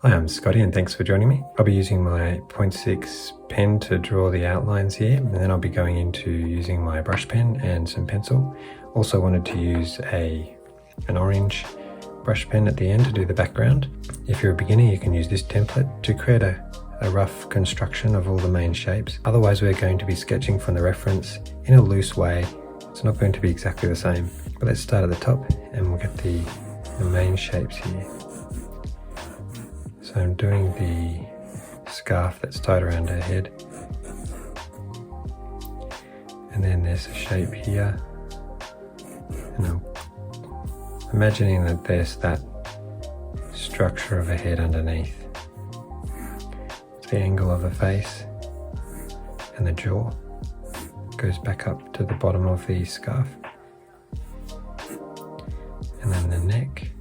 Hi, I'm Scotty and thanks for joining me. I'll be using my 0.6 pen to draw the outlines here, and then I'll be going into using my brush pen and some pencil. Also wanted to use an orange brush pen at the end to do the background. If you're a beginner, you can use this template to create a rough construction of all the main shapes. Otherwise, we're going to be sketching from the reference in a loose way. It's not going to be exactly the same. But let's start at the top and we'll get the main shapes here. So I'm doing the scarf that's tied around her head. And then there's a shape here. And I'm imagining that there's that structure of a head underneath. The angle of the face and the jaw goes back up to the bottom of the scarf. And then the neck.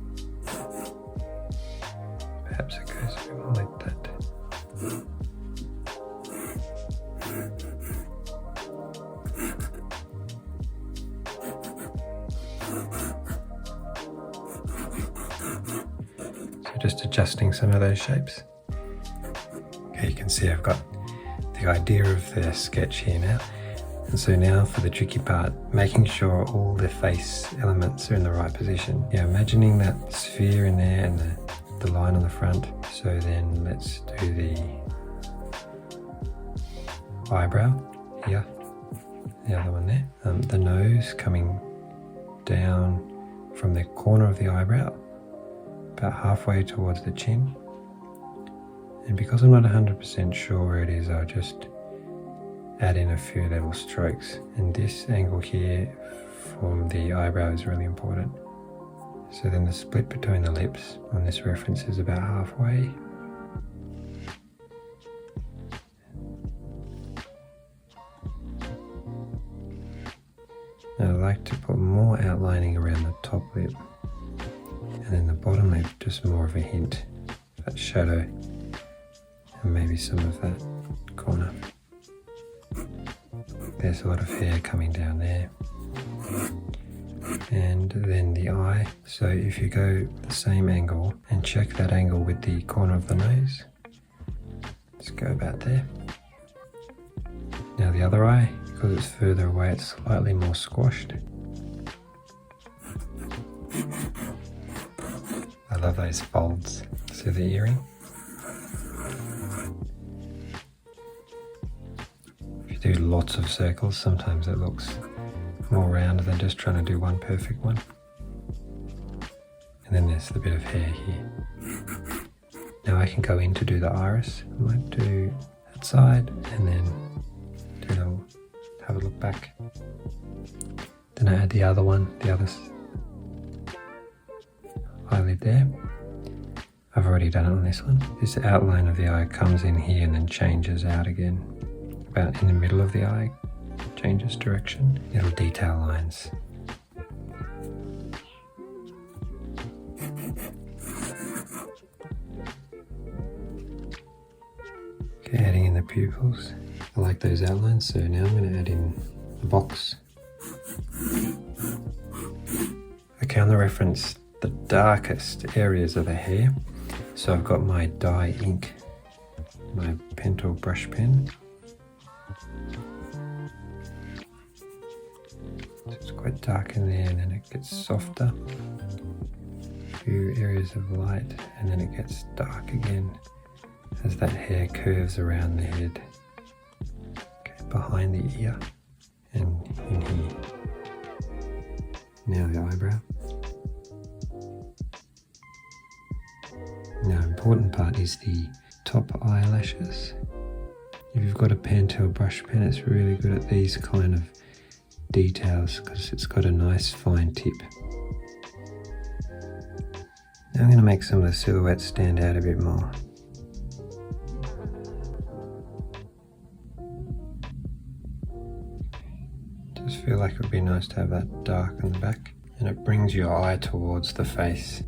Perhaps it goes a bit more like that. So just adjusting some of those shapes. Okay, you can see I've got the idea of the sketch here now. And so now for the tricky part, making sure all the face elements are in the right position. Yeah, imagining that sphere in there and the line on the front. So then let's do the eyebrow here, the other one there. The nose coming down from the corner of the eyebrow, about halfway towards the chin. And because I'm not 100% sure where it is, I'll just add in a few little strokes. And this angle here from the eyebrow is really important. So then the split between the lips on this reference is about halfway. Now I like to put more outlining around the top lip, and then the bottom lip just more of a hint, that shadow, and maybe some of that corner. There's a lot of hair coming down there. And then the eye. So if you go the same angle and check that angle with the corner of the nose, let's go about there. Now the other eye, because it's further away, it's slightly more squashed. I love those folds. So the earring. If you do lots of circles, sometimes it looks more round than just trying to do one perfect one. And then there's the bit of hair here. Now I can go in to do the iris. I might do that side and then have a look back. Then I add the other one, the other eyelid there. I've already done it on this one. This outline of the eye comes in here and then changes out again. About in the middle of the eye, changes direction. Little detail lines. Okay, adding in the pupils. I like those outlines, so now I'm going to add in the box. Okay, on the reference, the darkest areas of the hair. So I've got my dye ink, my Pentel Brush pen. So it's quite dark in there and then it gets softer. A few areas of light and then it gets dark again as that hair curves around the head. Okay, behind the ear and in here. Now the eyebrow. Now, important part is the top eyelashes. If you've got a Pentel brush pen, it's really good at these kind of details because it's got a nice fine tip. Now I'm going to make some of the silhouettes stand out a bit more. Just feel like it would be nice to have that dark on the back, and it brings your eye towards the face.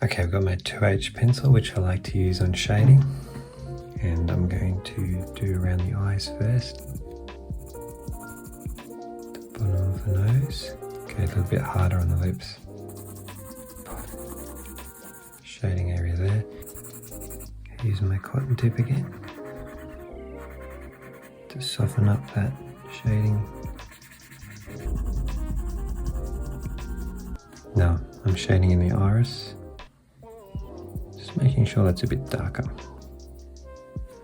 Okay, I've got my 2H pencil, which I like to use on shading, and I'm going to do around the eyes first. The bottom of the nose. Okay, a little bit harder on the lips. shading area there. Use my cotton tip again to soften up that shading. Now I'm shading in the iris, just making sure that's a bit darker.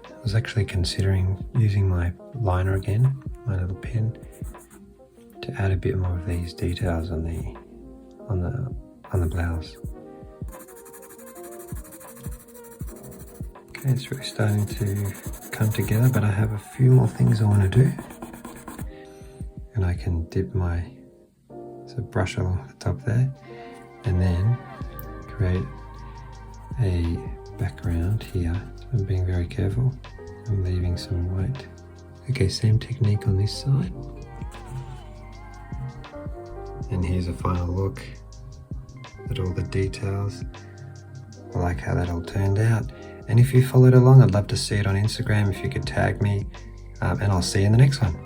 I was actually considering using my liner again, my little pen, to add a bit more of these details on the blouse. Okay, it's really starting to come together, but I have a few more things I want to do. And I can dip my brush along the top there, and then create a background here. So I'm being very careful. I'm leaving some white. Okay, same technique on this side. And here's a final look at all the details. I like how that all turned out. And if you followed along, I'd love to see it on Instagram if you could tag me, and I'll see you in the next one.